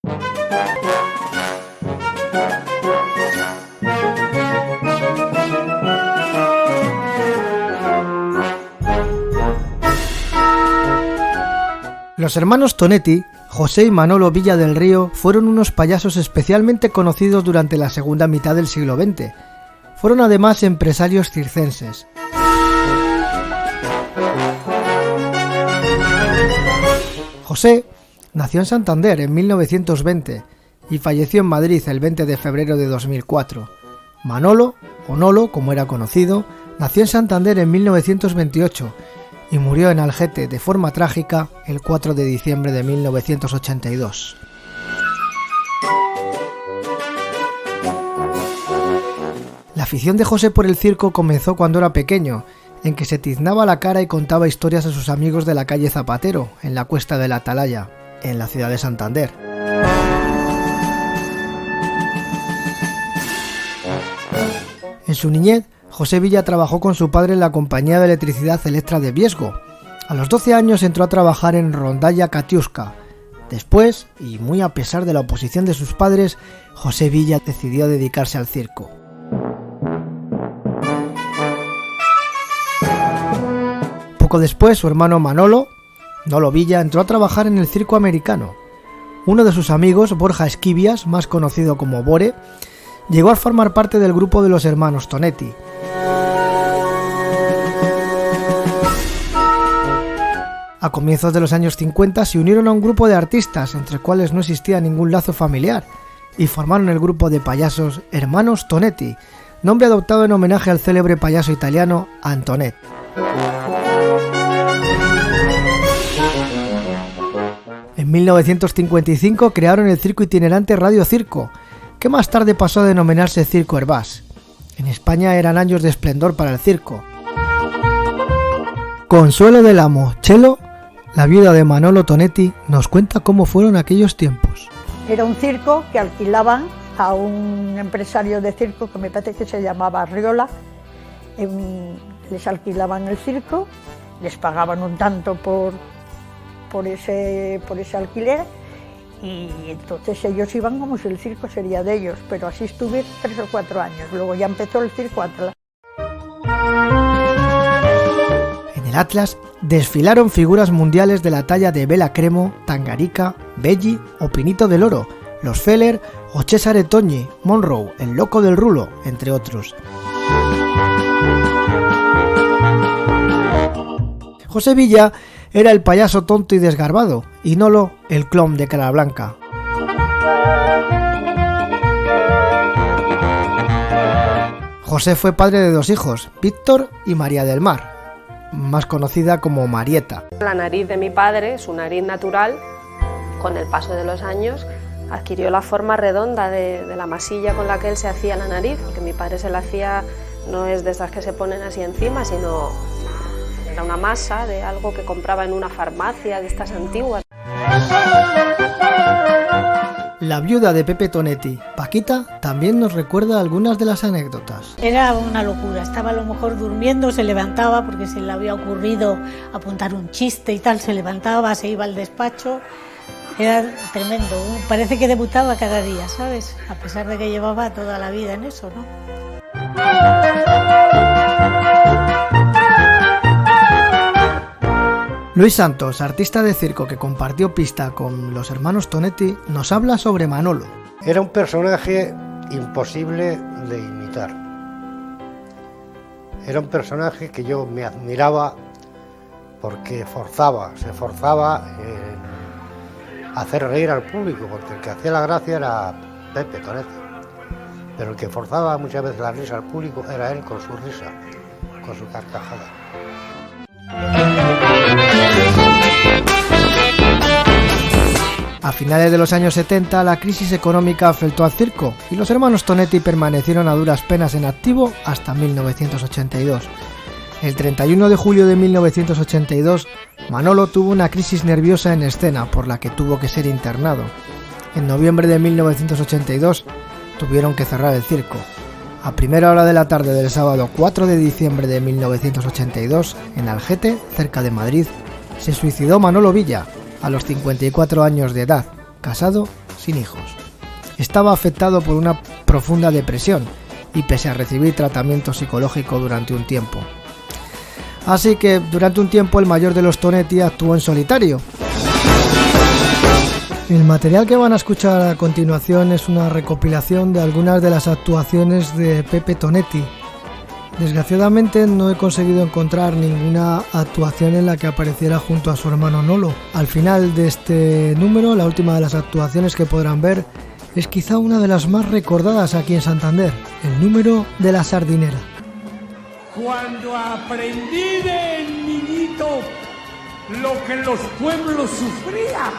Los hermanos Tonetti, José y Manolo Villa del Río, fueron unos payasos especialmente conocidos durante la segunda mitad del siglo XX. Fueron además empresarios circenses. José nació en Santander en 1920 y falleció en Madrid el 20 de febrero de 2004. Manolo, o Nolo como era conocido, nació en Santander en 1928 y murió en Algete de forma trágica el 4 de diciembre de 1982. La afición de José por el circo comenzó cuando era pequeño, en que se tiznaba la cara y contaba historias a sus amigos de la calle Zapatero, en la Cuesta de la Atalaya, en la ciudad de Santander. En su niñez, José Villa trabajó con su padre en la compañía de electricidad Electra de Viesgo. A los 12 años entró a trabajar en Rondalla Katiuska. Después, y muy a pesar de la oposición de sus padres, José Villa decidió dedicarse al circo. Poco después, su hermano Manolo, Nolo Villa, entró a trabajar en el circo americano. Uno de sus amigos, Borja Esquivias, más conocido como Bore, llegó a formar parte del grupo de los hermanos Tonetti. A comienzos de los años 50 se unieron a un grupo de artistas, entre los cuales no existía ningún lazo familiar, y formaron el grupo de payasos Hermanos Tonetti, nombre adoptado en homenaje al célebre payaso italiano Antonet. En 1955 crearon el circo itinerante Radio Circo, que más tarde pasó a denominarse Circo Herbás. En España eran años de esplendor para el circo. Consuelo del Amo, Chelo, la viuda de Manolo Tonetti, nos cuenta cómo fueron aquellos tiempos. Era un circo que alquilaban a un empresario de circo que me parece que se llamaba Arriola. Les alquilaban el circo, les pagaban un tanto por ese alquiler, y entonces ellos iban como si el circo sería de ellos, pero así estuve 3 o 4 años. Luego ya empezó el circo Atlas. En el Atlas desfilaron figuras mundiales de la talla de Bela Cremo, Tangarica, Belli o Pinito del Oro, los Feller o Cesare Togni, Monroe, el Loco del Rulo, entre otros. José Villa era el payaso tonto y desgarbado, y Nolo el clown de cara blanca. José fue padre de 2 hijos, Víctor y María del Mar, más conocida como Marieta. La nariz de mi padre, su nariz natural, con el paso de los años, adquirió la forma redonda de la masilla con la que él se hacía la nariz, porque mi padre se la hacía, no es de esas que se ponen así encima, sino era una masa de algo que compraba en una farmacia de estas antiguas. La viuda de Pepe Tonetti, Paquita, también nos recuerda algunas de las anécdotas. Era una locura, estaba a lo mejor durmiendo, se levantaba porque se le había ocurrido apuntar un chiste y tal, se levantaba, se iba al despacho, era tremendo, parece que debutaba cada día, ¿sabes? A pesar de que llevaba toda la vida en eso, ¿no? Luis Santos, artista de circo que compartió pista con los hermanos Tonetti, nos habla sobre Manolo. Era un personaje imposible de imitar. Era un personaje que yo me admiraba porque se esforzaba en hacer reír al público, porque el que hacía la gracia era Pepe Tonetti. Pero el que forzaba muchas veces la risa al público era él con su risa, con su carcajada. A finales de los años 70, la crisis económica afectó al circo y los hermanos Tonetti permanecieron a duras penas en activo hasta 1982. El 31 de julio de 1982, Manolo tuvo una crisis nerviosa en escena por la que tuvo que ser internado. En noviembre de 1982, tuvieron que cerrar el circo. A primera hora de la tarde del sábado 4 de diciembre de 1982, en Algete, cerca de Madrid, se suicidó Manolo Villa, a los 54 años de edad, casado, sin hijos. Estaba afectado por una profunda depresión y pese a recibir tratamiento psicológico durante un tiempo. Así que durante un tiempo el mayor de los Tonetti actuó en solitario. El material que van a escuchar a continuación es una recopilación de algunas de las actuaciones de Pepe Tonetti. Desgraciadamente no he conseguido encontrar ninguna actuación en la que apareciera junto a su hermano Nolo. Al final de este número, la última de las actuaciones que podrán ver es quizá una de las más recordadas aquí en Santander, el número de la sardinera. Cuando aprendí de niñito lo que los pueblos sufrían,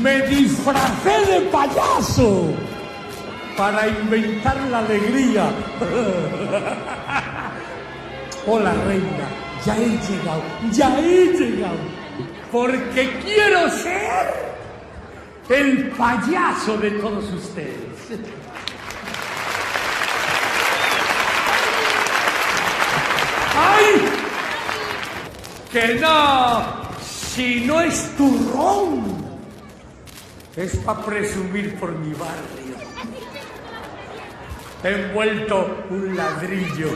me disfracé de payaso para inventar la alegría. Hola, reina, ya he llegado, porque quiero ser el payaso de todos ustedes. ¡Ay! Que no, si no es turrón, es para presumir por mi barrio. He envuelto un ladrillo.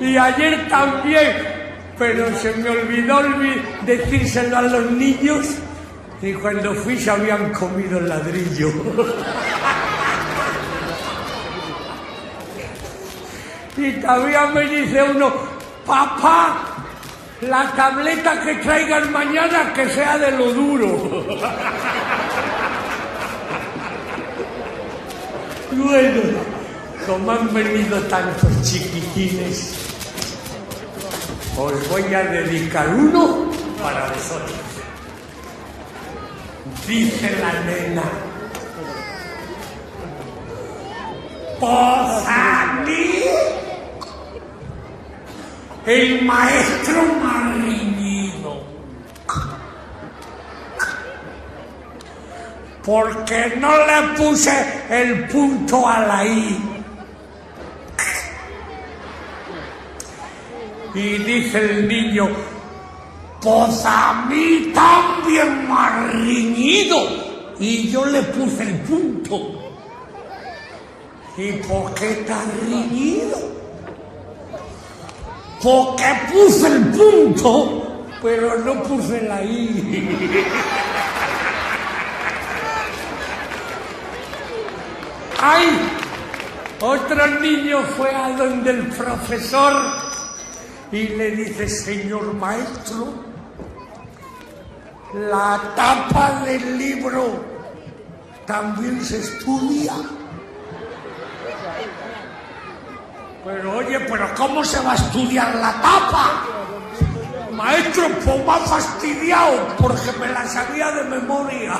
Y ayer también, pero se me olvidó decírselo a los niños y cuando fui se habían comido el ladrillo. Y todavía me dice uno, papá, la tableta que traigan mañana que sea de lo duro. Bueno, como han venido tantos chiquitines, os voy a dedicar uno para vosotros. Dice la nena, pues a mí el maestro me ha reñido, porque no le puse el punto a la I. Y dice el niño, pues a mí también me ha reñido, y yo le puse el punto. ¿Y por qué te has reñido? Porque puse el punto, pero no puse la I. ¡Ay! Otro niño fue a donde el profesor y le dice, señor maestro, la tapa del libro también se estudia. Pero oye, ¿pero cómo se va a estudiar la tapa? Maestro, pues me ha fastidiado porque me la sabía de memoria.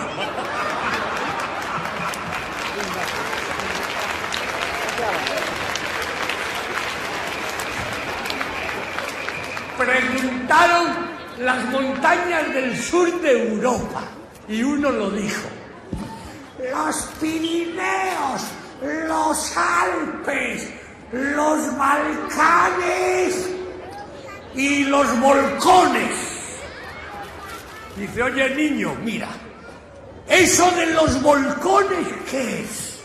Preguntaron las montañas del sur de Europa y uno lo dijo. Los Pirineos, los Alpes, los Balcanes y los volcanes. Dice, oye niño, mira, ¿eso de los volcanes qué es?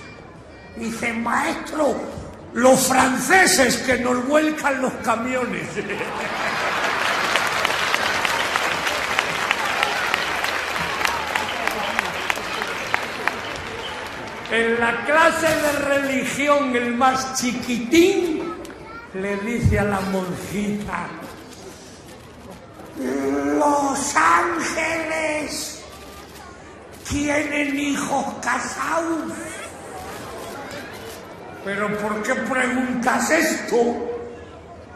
Dice, maestro, los franceses que nos vuelcan los camiones. En la clase de religión, el más chiquitín le dice a la monjita, los ángeles tienen hijos casados. ¿Pero por qué preguntas esto?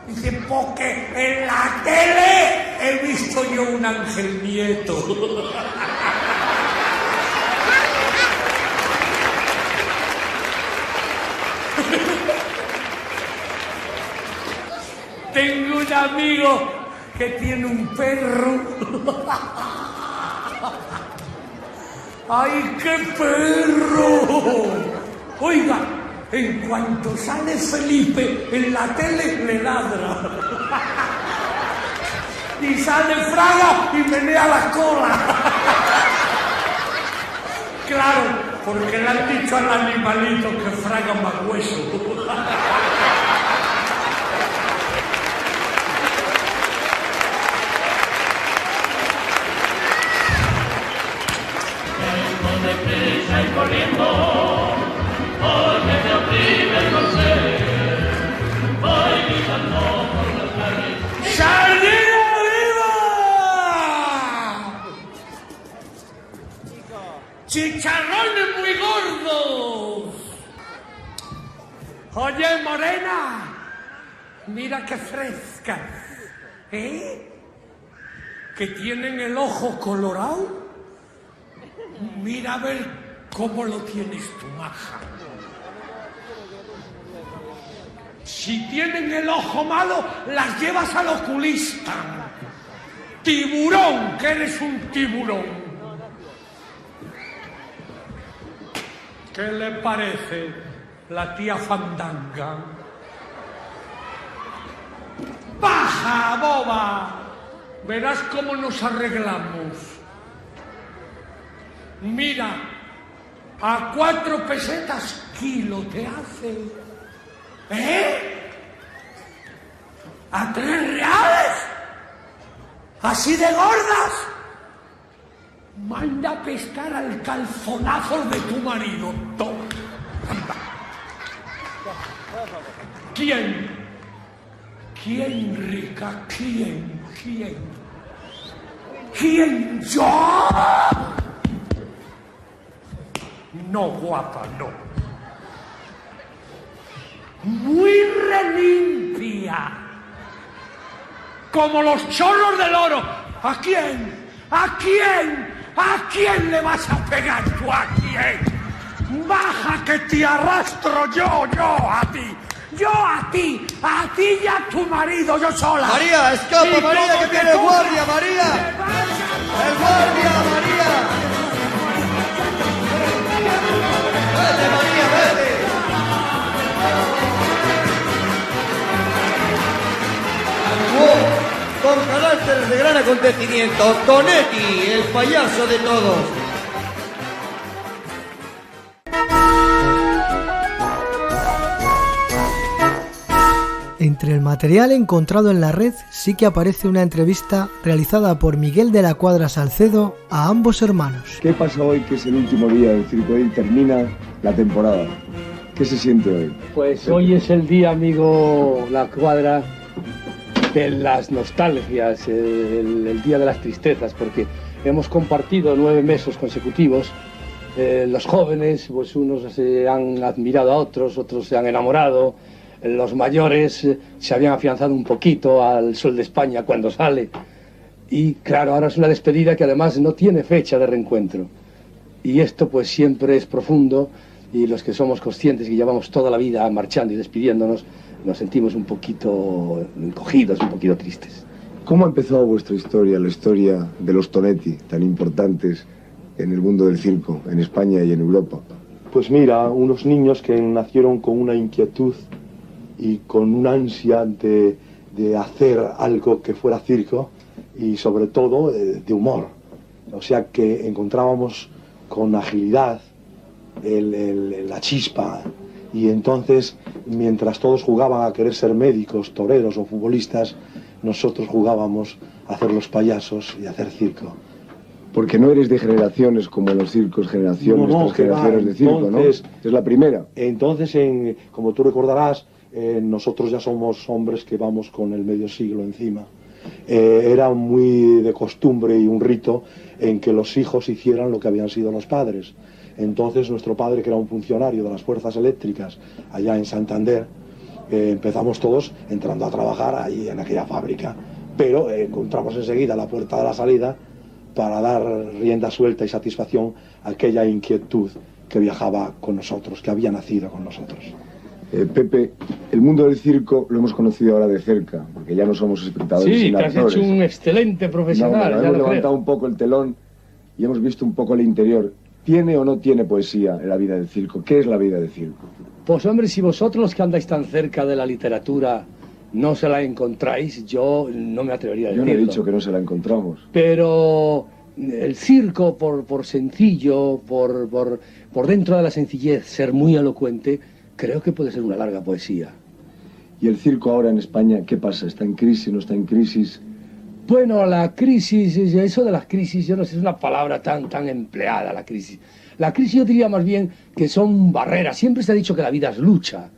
Dice, porque en la tele he visto yo un ángel nieto. Tengo un amigo que tiene un perro. ¡Ay, qué perro! Oiga, en cuanto sale Felipe en la tele, le ladra. y sale Fraga y menea la cola. Claro, porque le han dicho al animalito que Fraga más hueso. Deprisa y corriendo, porque me oprime el corsé, voy gritando por las calles. ¡Sardina viva! ¡Chicharrones muy gordos! Oye, morena, mira qué frescas, ¿eh? Que tienen el ojo colorado. Mira a ver cómo lo tienes tu maja. Si tienen el ojo malo, las llevas al oculista. Tiburón, que eres un tiburón. ¿Qué le parece la tía Fandanga? ¡Baja, boba! Verás cómo nos arreglamos. Mira, a 4 pesetas kilo te hace. ¿Eh? ¿A 3 reales? ¿Así de gordas? Manda a pescar al calzonazo de tu marido. Toma. Anda. ¿Quién? ¿Quién, rica? ¿Quién? ¿Quién? ¿Quién? ¿Yo? No, guapa, no. Muy relimpia. Como los chorros del oro. ¿A quién? ¿A quién? ¿A quién le vas a pegar tú? ¿A quién? Baja que te arrastro yo a ti. Yo a ti y a tu marido, yo sola. María, escapa, Y María, como que viene te el guardia, coja, María. te vayas. ¡El guardia, María! ¡Vete, María, vete! Con carácter de gran acontecimiento, Tonetti, el payaso de todos. Entre el material encontrado en la red sí que aparece una entrevista realizada por Miguel de la Cuadra Salcedo a ambos hermanos. ¿Qué pasa hoy que es el último día del circo y termina la temporada? ¿Qué se siente hoy? Pues hoy es el día, amigo La Cuadra, de las nostalgias, el día de las tristezas, porque hemos compartido 9 meses consecutivos. Los jóvenes, pues unos se han admirado a otros, otros se han enamorado. Los mayores se habían afianzado un poquito al Sol de España cuando sale. Y claro, ahora es una despedida que además no tiene fecha de reencuentro. Y esto pues siempre es profundo, y los que somos conscientes que llevamos toda la vida marchando y despidiéndonos, nos sentimos un poquito encogidos, un poquito tristes. ¿Cómo ha empezado vuestra historia, la historia de los Tonetti, tan importantes en el mundo del circo, en España y en Europa? Pues mira, unos niños que nacieron con una inquietud y con una ansia de hacer algo que fuera circo y sobre todo de humor. O sea que encontrábamos con agilidad la chispa, y entonces mientras todos jugaban a querer ser médicos, toreros o futbolistas, nosotros jugábamos a hacer los payasos y a hacer circo. Porque no eres de generaciones como en los circos, generaciones tras generaciones de circo, entonces, ¿no? Es la primera. Entonces, como tú recordarás, nosotros ya somos hombres que vamos con el medio siglo encima. Era muy de costumbre y un rito en que los hijos hicieran lo que habían sido los padres. Entonces nuestro padre, que era un funcionario de las fuerzas eléctricas allá en Santander, empezamos todos entrando a trabajar ahí en aquella fábrica, pero encontramos enseguida la puerta de la salida para dar rienda suelta y satisfacción a aquella inquietud que viajaba con nosotros, que había nacido con nosotros. Pepe, el mundo del circo lo hemos conocido ahora de cerca, porque ya no somos espectadores sino actores. Sí, que has hecho un excelente profesional. Hemos levantado un poco el telón y hemos visto un poco el interior. ¿Tiene o no tiene poesía en la vida del circo? ¿Qué es la vida del circo? Pues hombre, si vosotros los que andáis tan cerca de la literatura no se la encontráis, yo no me atrevería a decirlo. Yo no he dicho que no se la encontramos. Pero el circo, por sencillo, por dentro de la sencillez, ser muy elocuente, creo que puede ser una larga poesía. ¿Y el circo ahora en España qué pasa? ¿Está en crisis, no está en crisis? Bueno, la crisis, eso de las crisis, yo no sé, es una palabra tan empleada, la crisis. La crisis yo diría más bien que son barreras. Siempre se ha dicho que la vida es lucha.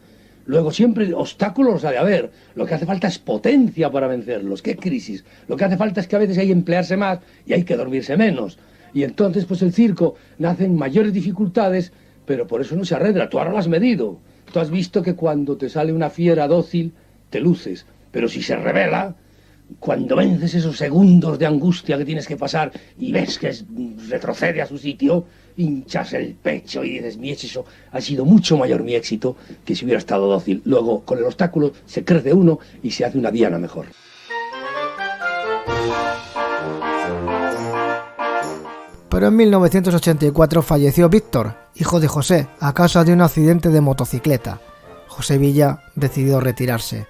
Luego siempre obstáculos ha de haber. Lo que hace falta es potencia para vencerlos. ¿Qué crisis? Lo que hace falta es que a veces hay que emplearse más y hay que dormirse menos. Y entonces pues el circo nacen mayores dificultades, pero por eso no se arredra. Tú ahora lo has medido. Tú has visto que cuando te sale una fiera dócil, te luces. Pero si se revela, cuando vences esos segundos de angustia que tienes que pasar y ves que retrocede a su sitio, hinchas el pecho y dices, mi éxito ha sido mucho mayor mi éxito que si hubiera estado dócil. Luego, con el obstáculo, se crece uno y se hace una diana mejor. Pero en 1984 falleció Víctor, hijo de José, a causa de un accidente de motocicleta. José Villa decidió retirarse.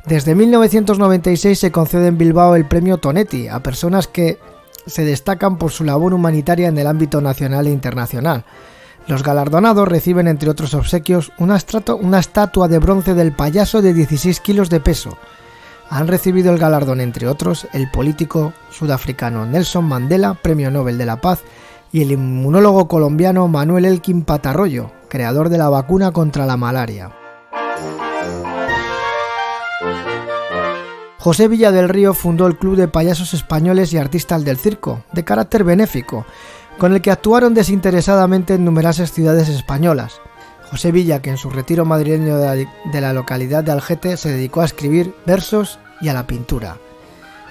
Desde 1996 se concede en Bilbao el premio Tonetti a personas que se destacan por su labor humanitaria en el ámbito nacional e internacional. Los galardonados reciben, entre otros obsequios, una estatua de bronce del payaso de 16 kilos de peso. Han recibido el galardón, entre otros, el político sudafricano Nelson Mandela, Premio Nobel de la Paz, y el inmunólogo colombiano Manuel Elkin Patarroyo, creador de la vacuna contra la malaria. José Villa del Río fundó el Club de Payasos Españoles y Artistas del Circo, de carácter benéfico, con el que actuaron desinteresadamente en numerosas ciudades españolas. José Villa, que en su retiro madrileño de la localidad de Algete se dedicó a escribir versos y a la pintura.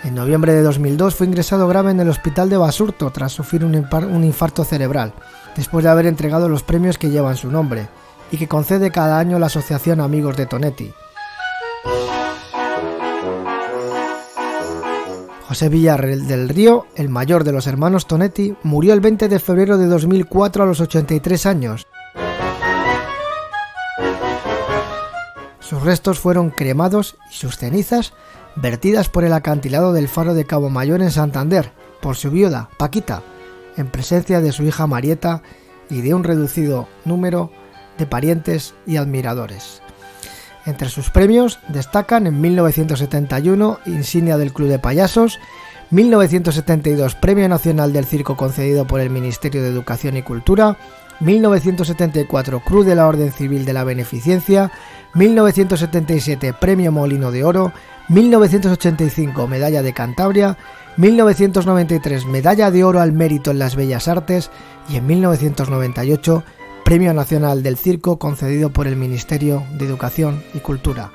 En noviembre de 2002 fue ingresado grave en el hospital de Basurto tras sufrir un infarto cerebral, después de haber entregado los premios que llevan su nombre y que concede cada año la Asociación Amigos de Tonetti. José Villa del Río, el mayor de los hermanos Tonetti, murió el 20 de febrero de 2004 a los 83 años. Sus restos fueron cremados y sus cenizas vertidas por el acantilado del Faro de Cabo Mayor en Santander, por su viuda, Paquita, en presencia de su hija Marieta y de un reducido número de parientes y admiradores. Entre sus premios destacan en 1971 insignia del Club de Payasos, 1972 Premio Nacional del Circo concedido por el Ministerio de Educación y Cultura, 1974 Cruz de la Orden Civil de la Beneficencia, 1977 Premio Molino de Oro, 1985 Medalla de Cantabria, 1993 Medalla de Oro al Mérito en las Bellas Artes y en 1998 Premio Nacional del Circo concedido por el Ministerio de Educación y Cultura.